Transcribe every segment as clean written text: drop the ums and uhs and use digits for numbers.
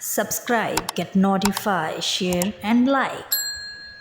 Subscribe, get notified, share and like।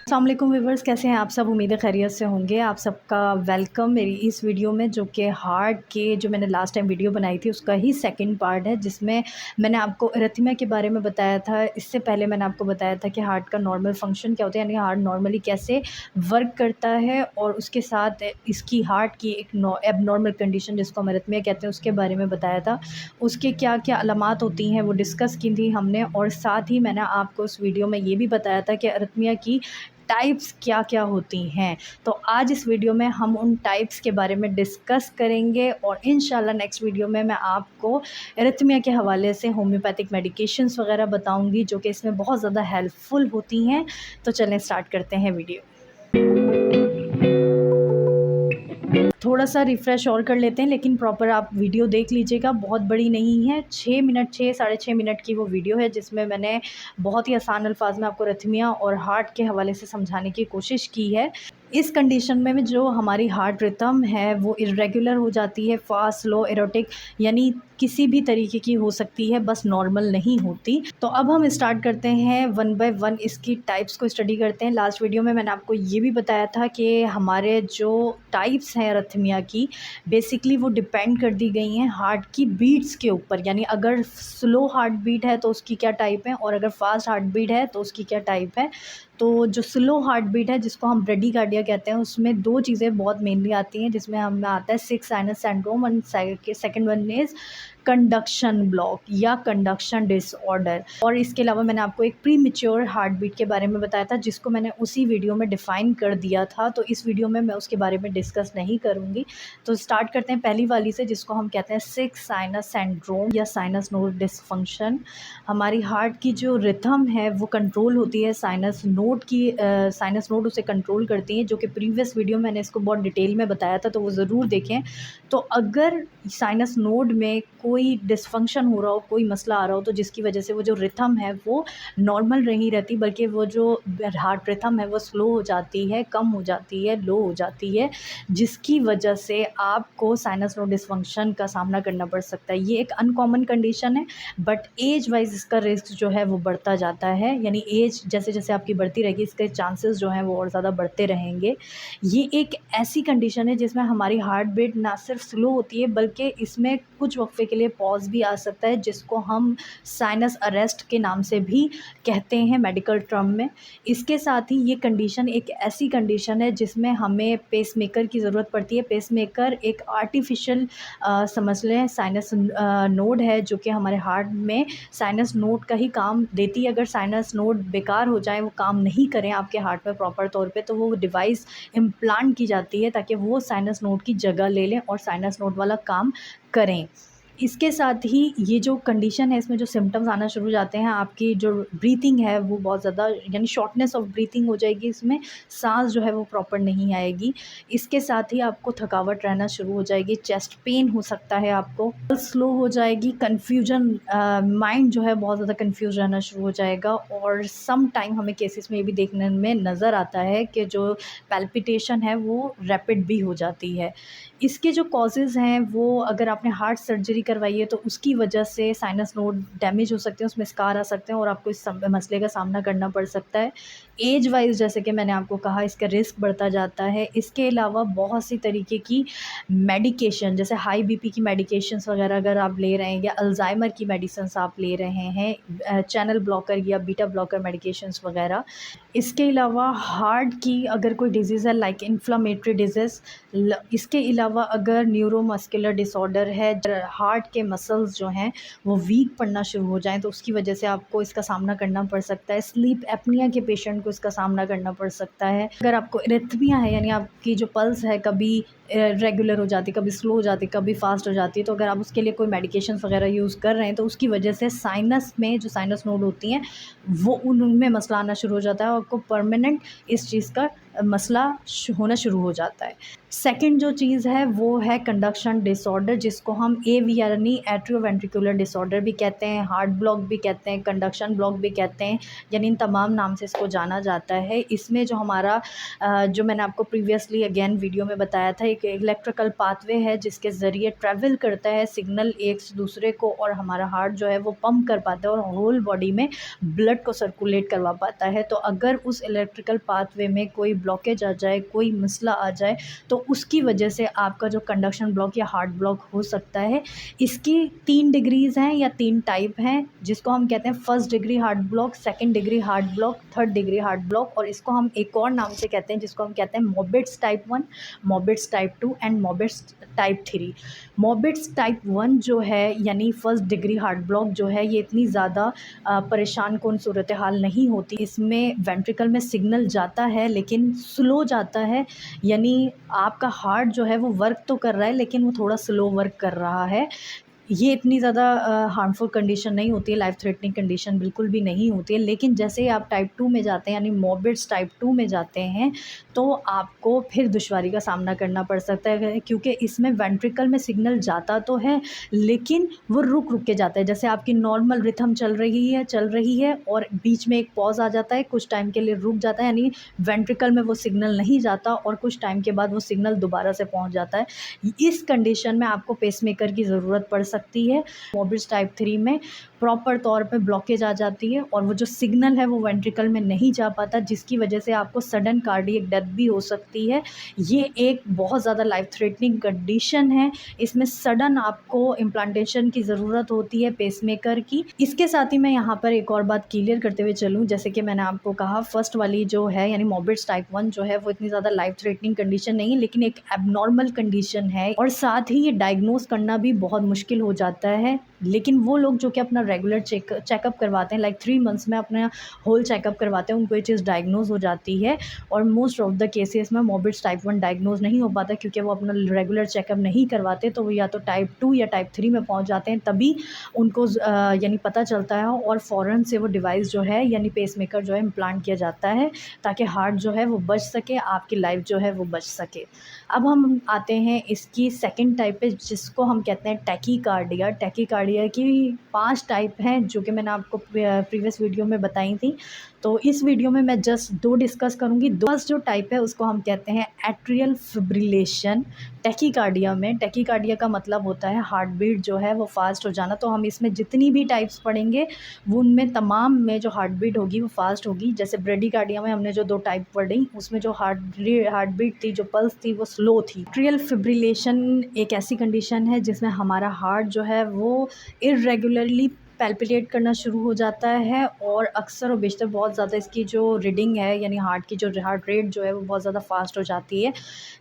अस्सलाम वालेकुम viewers, कैसे हैं आप सब। उम्मीद है खैरियत से होंगे। आप सबका वेलकम मेरी इस वीडियो में, जो कि हार्ट के जो मैंने लास्ट टाइम वीडियो बनाई थी उसका ही सेकंड पार्ट है, जिसमें मैंने आपको अरिथमिया के बारे में बताया था। इससे पहले मैंने आपको बताया था कि हार्ट का नॉर्मल फंक्शन क्या होता है, यानी हार्ट नॉर्मली कैसे वर्क करता है, और उसके साथ इसकी हार्ट की एक एबनॉर्मल कंडीशन जिसको हम अरिथमिया कहते हैं उसके बारे में बताया था। उसके क्या क्या अलामात होती हैं वो डिस्कस की थी हमने, और साथ ही मैंने आपको उस वीडियो में ये भी बताया था कि अरिथमिया की टाइप्स क्या क्या होती हैं। तो आज इस वीडियो में हम उन टाइप्स के बारे में डिस्कस करेंगे, और इंशाल्लाह नेक्स्ट वीडियो में मैं आपको एरिथमिया के हवाले से होम्योपैथिक मेडिकेशंस वगैरह बताऊंगी, जो कि इसमें बहुत ज़्यादा हेल्पफुल होती हैं। तो चलें स्टार्ट करते हैं वीडियो। थोड़ा सा रिफ़्रेश और कर लेते हैं, लेकिन प्रॉपर आप वीडियो देख लीजिएगा, बहुत बड़ी नहीं है। 6 मिनट, 6 साढ़े 6 मिनट की वो वीडियो है, जिसमें मैंने बहुत ही आसान अल्फाज में आपको अरिथमिया और हार्ट के हवाले से समझाने की कोशिश की है। इस कंडीशन में जो हमारी हार्ट रिदम है वो इर्रेगुलर हो जाती है, फ़ास्ट, स्लो, एरोटिक, यानी किसी भी तरीके की हो सकती है, बस नॉर्मल नहीं होती। तो अब हम स्टार्ट करते हैं, वन बाय वन इसकी टाइप्स को स्टडी करते हैं। लास्ट वीडियो में मैंने आपको ये भी बताया था कि हमारे जो टाइप्स हैं अरिथमिया की, बेसिकली वो डिपेंड कर दी गई हैं हार्ट की बीट्स के ऊपर, यानी अगर स्लो हार्ट बीट है तो उसकी क्या टाइप है, और अगर फास्ट हार्ट बीट है तो उसकी क्या टाइप है। तो जो स्लो हार्ट बीट है, जिसको हम ब्रेडिकार्डिया कहते हैं, उसमें दो चीज़ें बहुत मेनली आती हैं, जिसमें हमें आता है sick sinus syndrome, and second one is conduction block या कंडक्शन डिसऑर्डर। और इसके अलावा मैंने आपको एक प्री मेच्योर हार्ट बीट के बारे में बताया था, जिसको मैंने उसी वीडियो में डिफ़ाइन कर दिया था, तो इस वीडियो में मैं उसके बारे में डिस्कस नहीं करूँगी। तो स्टार्ट करते हैं पहली वाली से, जिसको हम कहते हैं सिक साइनस सिंड्रोम या साइनस नोड डिसफंक्शन। हमारी हार्ट की जो रिथम है वो कंट्रोल होती है साइनस नोड की, साइनस नोड उसे कंट्रोल करती है, जो कि प्रीवियस वीडियो में मैंने इसको बहुत डिटेल में बताया था, तो वो ज़रूर देखें। तो अगर साइनस नोड में कोई डिसफंक्शन हो रहा हो, कोई मसला आ रहा हो, तो जिसकी वजह से वो जो रिथम है वो नॉर्मल नहीं रहती, बल्कि वो जो हार्ट रिथम है वो स्लो हो जाती है, कम हो जाती है, लो हो जाती है, जिसकी वजह से आपको साइनस नोड डिसफंक्शन का सामना करना पड़ सकता है। ये एक अनकॉमन कंडीशन है, बट एज वाइज इसका रिस्क जो है वो बढ़ता जाता है, यानी एज जैसे जैसे आपकी बढ़ती रहेगी इसके चांसेस जो हैं वो और ज़्यादा बढ़ते रहेंगे। ये एक ऐसी कंडीशन है जिसमें हमारी हार्ट बीट ना सिर्फ स्लो होती है, बल्कि इसमें कुछ वक्फे के लिए पॉज भी आ सकता है, जिसको हम साइनस अरेस्ट के नाम से भी कहते हैं मेडिकल टर्म में। इसके साथ ही ये कंडीशन एक ऐसी कंडीशन है जिसमें हमें पेसमेकर की ज़रूरत पड़ती है। पेसमेकर एक आर्टिफिशियल समझ लें साइनस नोड है, जो कि हमारे हार्ट में साइनस नोड का ही काम देती है। अगर साइनस नोड बेकार हो जाए, वो काम नहीं करें आपके हार्ट में प्रॉपर तौर पे, तो वो डिवाइस इम्प्लांट की जाती है ताकि वो साइनस नोड की जगह ले लें और साइनस नोड वाला काम करें। इसके साथ ही ये जो कंडीशन है, इसमें जो सिम्पटम्स आना शुरू हो जाते हैं, आपकी जो ब्रीथिंग है वो बहुत ज़्यादा, यानी शॉर्टनेस ऑफ ब्रीथिंग हो जाएगी, इसमें सांस जो है वो प्रॉपर नहीं आएगी। इसके साथ ही आपको थकावट रहना शुरू हो जाएगी, चेस्ट पेन हो सकता है, आपको स्लो हो जाएगी, कन्फ्यूजन, माइंड जो है बहुत ज़्यादा कन्फ्यूज रहना शुरू हो जाएगा, और सम टाइम हमें केसेस में ये भी देखने में नज़र आता है कि जो पैल्पिटेशन है वो रैपिड भी हो जाती है। इसके जो कॉजेज़ हैं वो, अगर आपने हार्ट सर्जरी करवाई है तो उसकी वजह से साइनस नोड डैमेज हो सकते हैं, उसमें स्कार आ सकते हैं और आपको इस मसले का सामना करना पड़ सकता है। एज वाइज जैसे कि मैंने आपको कहा, इसका रिस्क बढ़ता जाता है। इसके अलावा बहुत सी तरीके की मेडिकेशन, जैसे हाई बीपी की मेडिकेशंस वगैरह अगर आप ले रहे हैं, या अल्जाइमर की मेडिसिन्स आप ले रहे हैं, चैनल ब्लॉकर या बीटा ब्लॉकर मेडिकेशंस वगैरह। इसके अलावा हार्ट की अगर कोई डिज़ीज़ है, लाइक इन्फ्लामेटरी डिज़ीज़, इसके अलावा अगर न्यूरोमस्कुलर डिसऑर्डर है, हार्ट के मसल्स जो हैं वो वीक पड़ना शुरू हो जाएं, तो उसकी वजह से आपको इसका सामना करना पड़ सकता है। स्लीप एपनिया के पेशेंट को इसका सामना करना पड़ सकता है। अगर आपको अरिथमिया है, यानी आपकी जो पल्स है कभी रेगुलर हो जाती, कभी स्लो हो जाती, कभी फास्ट हो जाती है, तो अगर आप उसके लिए कोई मेडिकेशन वगैरह यूज़ कर रहे हैं, तो उसकी वजह से साइनस में जो साइनस नोड होती हैं वो उनमें मसला आना शुरू हो जाता है, और आपको परमानेंट इस चीज़ का मसला होना शुरू हो जाता है। सेकंड जो चीज़ है वो है कंडक्शन डिसऑर्डर, जिसको हम AV यानी एट्रियोवेंट्रिकुलर डिसऑर्डर भी कहते हैं, हार्ट ब्लॉक भी कहते हैं, कंडक्शन ब्लॉक भी कहते हैं, यानी इन तमाम नाम से इसको जाना जाता है। इसमें जो हमारा जो मैंने आपको प्रीवियसली अगेन वीडियो में बताया था, एक एक इलेक्ट्रिकल पाथवे है जिसके ज़रिए ट्रैवल करता है सिग्नल एक से दूसरे को, और हमारा हार्ट जो है वो पंप कर पाता है और होल बॉडी में ब्लड को सर्कुलेट करवा पाता है। तो अगर उस इलेक्ट्रिकल पाथवे में कोई ब्लॉकेज आ जाए, कोई मसला आ जाए, तो उसकी वजह से आपका जो कंडक्शन ब्लॉक या हार्ट ब्लॉक हो सकता है। इसकी 3 डिग्रीज़ हैं या 3 टाइप हैं, जिसको हम कहते हैं first degree heart block, second degree heart block, third degree heart block, और इसको हम एक और नाम से कहते हैं जिसको हम कहते हैं Mobitz type 1, Mobitz type 2 and Mobitz type 3। Mobitz type 1 जो है यानी फर्स्ट डिग्री हार्ट ब्लॉक जो है, ये इतनी ज़्यादा परेशान कौन सूरत हाल नहीं होती। इसमें वेंट्रिकल में सिग्नल जाता है लेकिन स्लो जाता है, यानी आपका हार्ट जो है वो वर्क तो कर रहा है लेकिन वो थोड़ा स्लो वर्क कर रहा है। ये इतनी ज़्यादा हार्मफुल कंडीशन नहीं होती है, लाइफ थ्रेटनिंग कंडीशन बिल्कुल भी नहीं होती है। लेकिन जैसे ही आप टाइप 2 में जाते हैं यानी मोबिट्स टाइप 2 में जाते हैं, तो आपको फिर दुश्वारी का सामना करना पड़ सकता है, क्योंकि इसमें वेंट्रिकल में सिग्नल जाता तो है लेकिन वो रुक रुक के जाता है। जैसे आपकी नॉर्मल रिथम चल रही है और बीच में एक पॉज आ जाता है, कुछ टाइम के लिए रुक जाता है, यानी वेंट्रिकल में वो सिग्नल नहीं जाता और कुछ टाइम के बाद वो सिग्नल दोबारा से पहुंच जाता है। इस कंडीशन में आपको पेसमेकर की ज़रूरत पड़ सकती है। मोबिट्स टाइप 3 में प्रॉपर तौर पे ब्लॉकेज आ जाती है और वो जो सिग्नल है वो वेंट्रिकल में नहीं जा पाता, जिसकी वजह से आपको सडन कार्डियक डेथ भी हो सकती है। ये एक बहुत ज़्यादा लाइफ थ्रेटनिंग कंडीशन है। इसमें सडन आपको इम्प्लांटेशन की ज़रूरत होती है पेसमेकर की। इसके साथ ही मैं यहाँ पर एक और बात क्लियर करते हुए चलूँ, जैसे कि मैंने आपको कहा फर्स्ट वाली जो है यानी मोबिट्स टाइप 1 जो है वो इतनी ज़्यादा लाइफ थ्रेटनिंग कंडीशन नहीं है, लेकिन एक एबनॉर्मल कंडीशन है और साथ ही ये डायग्नोज करना भी बहुत मुश्किल हो जाता है। लेकिन वो लोग जो कि अपना रेगुलर चेकअप करवाते हैं, लाइक 3 मंथ्स में अपना होल चेकअप करवाते हैं, उनको ये चीज़ डायग्नोज हो जाती है। और मोस्ट ऑफ द केसेस में मोबिट्स टाइप 1 डायग्नोज नहीं हो पाता क्योंकि वो अपना रेगुलर चेकअप नहीं करवाते, तो वो या तो टाइप 2 या टाइप 3 में पहुंच जाते हैं, तभी उनको यानी पता चलता है और फ़ौरन से वो डिवाइस जो है यानी पेसमेकर जो है इम्प्लांट किया जाता है, ताकि हार्ट जो है वो बच सके, आपकी लाइफ जो है वो बच सके। अब हम आते हैं इसकी सेकंड टाइप पे, जिसको हम कहते हैं टैकीकार्डिया। टैकीकार्डिया की 5 टाइप हैं जो कि मैंने आपको प्रीवियस वीडियो में बताई थी, तो इस वीडियो में मैं जस्ट 2 डिस्कस करूँगी। फर्स्ट जो टाइप है उसको हम कहते हैं एट्रियल फिब्रिलेशन। टैकीकार्डिया में, टैकीकार्डिया का मतलब होता है हार्ट बीट जो है वो फास्ट हो जाना। तो हम इसमें जितनी भी टाइप्स पढ़ेंगे वो उनमें तमाम में जो हार्ट बीट होगी वो फास्ट होगी। जैसे ब्रेडिकार्डिया में हमने जो 2 टाइप पढ़ी, उसमें जो हार्ट बीट थी, जो पल्स थी, वो स्लो थी। एट्रियल फिब्रिलेशन एक ऐसी कंडीशन है जिसमें हमारा हार्ट जो है वो इर्रेगुलरली पैल्पिटेट करना शुरू हो जाता है और अक्सर और बेशतर बहुत ज़्यादा इसकी जो रीडिंग है यानी हार्ट की जो हार्ट रेट जो है वो बहुत ज़्यादा फास्ट हो जाती है।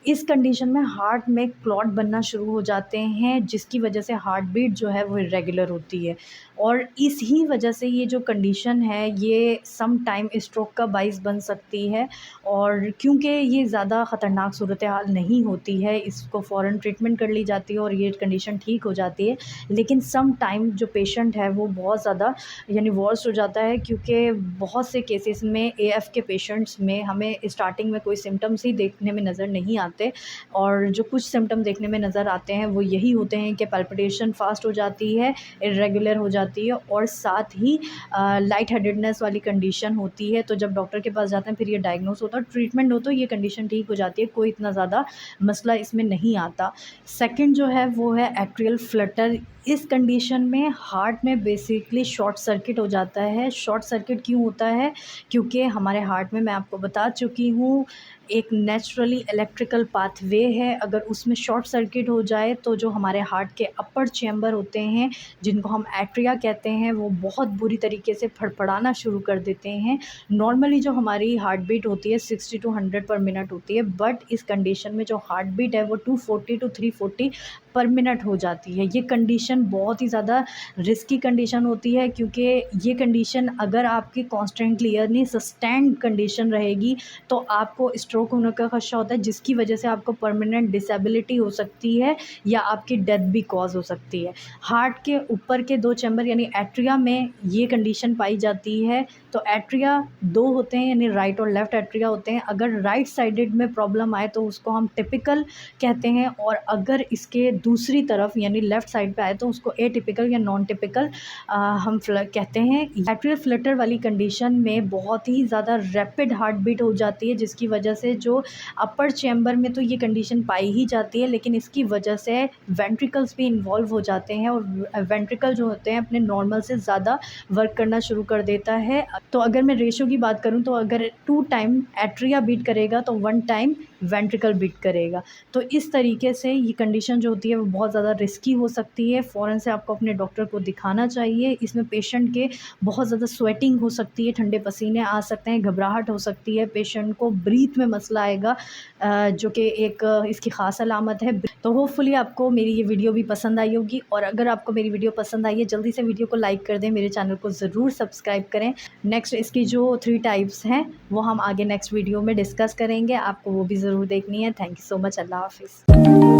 इस कंडीशन में हार्ट में क्लॉट बनना शुरू हो जाते हैं, जिसकी वजह से हार्ट बीट जो है वो इरेगुलर होती है और इसी वजह से ये जो कंडीशन है ये सम टाइम स्ट्रोक का बाइस बन सकती है। और क्योंकि ये ज़्यादा ख़तरनाक सूरत हाल नहीं होती है, इसको फ़ौरन ट्रीटमेंट कर ली जाती है और ये कंडीशन ठीक हो जाती है। लेकिन सम टाइम जो पेशेंट है वो बहुत ज़्यादा यानी वर्स्ट हो जाता है, क्योंकि बहुत से केसेस में एएफ के पेशेंट्स में हमें स्टार्टिंग में कोई सिम्टम्स ही देखने में नज़र नहीं आते, और जो कुछ सिम्टम देखने में नज़र आते हैं वो यही होते हैं कि पैल्पिटेशन फास्ट हो जाती है, इरेगुलर हो जाती है और साथ ही लाइट हेडेडनेस वाली कंडीशन होती है। तो जब डॉक्टर के पास जाते हैं फिर ये डायग्नोस होता है, ट्रीटमेंट हो तो ये कंडीशन ठीक हो जाती है, कोई इतना ज़्यादा मसला इसमें नहीं आता। सेकंड जो है वो है एट्रियल फ्लटर। इस कंडीशन में हार्ट में बेसिकली शॉर्ट सर्किट हो जाता है। शॉर्ट सर्किट क्यों होता है? क्योंकि हमारे हार्ट में, मैं आपको बता चुकी हूँ, एक नेचुरली इलेक्ट्रिकल पाथवे है। अगर उसमें शॉर्ट सर्किट हो जाए तो जो हमारे हार्ट के अपर चैम्बर होते हैं, जिनको हम एट्रिया कहते हैं, वो बहुत बुरी तरीके से फड़फड़ाना शुरू कर देते हैं। नॉर्मली जो हमारी हार्ट बीट होती है 60 टू 100 पर मिनट होती है, बट इस कंडीशन में जो हार्ट बीट है वो 240 टू 340 पर मिनट हो जाती है। ये कंडीशन बहुत ही ज़्यादा रिस्की कंडीशन होती है, क्योंकि ये कंडीशन अगर आपकी कॉन्स्टेंटली यानी सस्टेन्ड कंडीशन रहेगी तो आपको स्ट्रोक होने का खदशा होता है, जिसकी वजह से आपको परमानेंट डिसेबिलिटी हो सकती है या आपकी डेथ भी कॉज हो सकती है। हार्ट के ऊपर के 2 चैम्बर यानी एट्रिया में ये कंडीशन पाई जाती है। तो एट्रिया 2 होते हैं यानी राइट और लेफ़्ट एट्रिया होते हैं। अगर राइट साइडेड में प्रॉब्लम आए तो उसको हम टिपिकल कहते हैं, और अगर इसके दूसरी तरफ यानी लेफ़्ट साइड पे आए तो उसको एटिपिकल या नॉन टिपिकल हम कहते हैं। एट्रियल फ्लटर वाली कंडीशन में बहुत ही ज़्यादा रैपिड हार्ट बीट हो जाती है, जिसकी वजह से जो अपर चैम्बर में तो ये कंडीशन पाई ही जाती है, लेकिन इसकी वजह से वेंट्रिकल्स भी इन्वॉल्व हो जाते हैं और वेंट्रिकल जो होते हैं अपने नॉर्मल से ज़्यादा वर्क करना शुरू कर देता है। तो अगर मैं रेशो की बात करूँ तो अगर 2 टाइम एट्रिया बीट करेगा तो 1 टाइम वेंट्रिकल बीट करेगा। तो इस तरीके से ये कंडीशन जो होती है वो बहुत ज़्यादा रिस्की हो सकती है। फ़ौरन से आपको अपने डॉक्टर को दिखाना चाहिए। इसमें पेशेंट के बहुत ज़्यादा स्वेटिंग हो सकती है, ठंडे पसीने आ सकते हैं, घबराहट हो सकती है, पेशेंट को ब्रीथ में मसला आएगा, जो कि एक इसकी ख़ास अलामत है। तो होपफुली आपको मेरी ये वीडियो भी पसंद आई होगी, और अगर आपको मेरी वीडियो पसंद आई है जल्दी से वीडियो को लाइक कर दें, मेरे चैनल को ज़रूर सब्सक्राइब करें। नेक्स्ट इसकी जो 3 टाइप्स हैं वो हम आगे नेक्स्ट वीडियो में डिस्कस करेंगे, आपको वो भी ज़रूर देखनी है। Thank you so much. अल्लाह हाफ़िज़।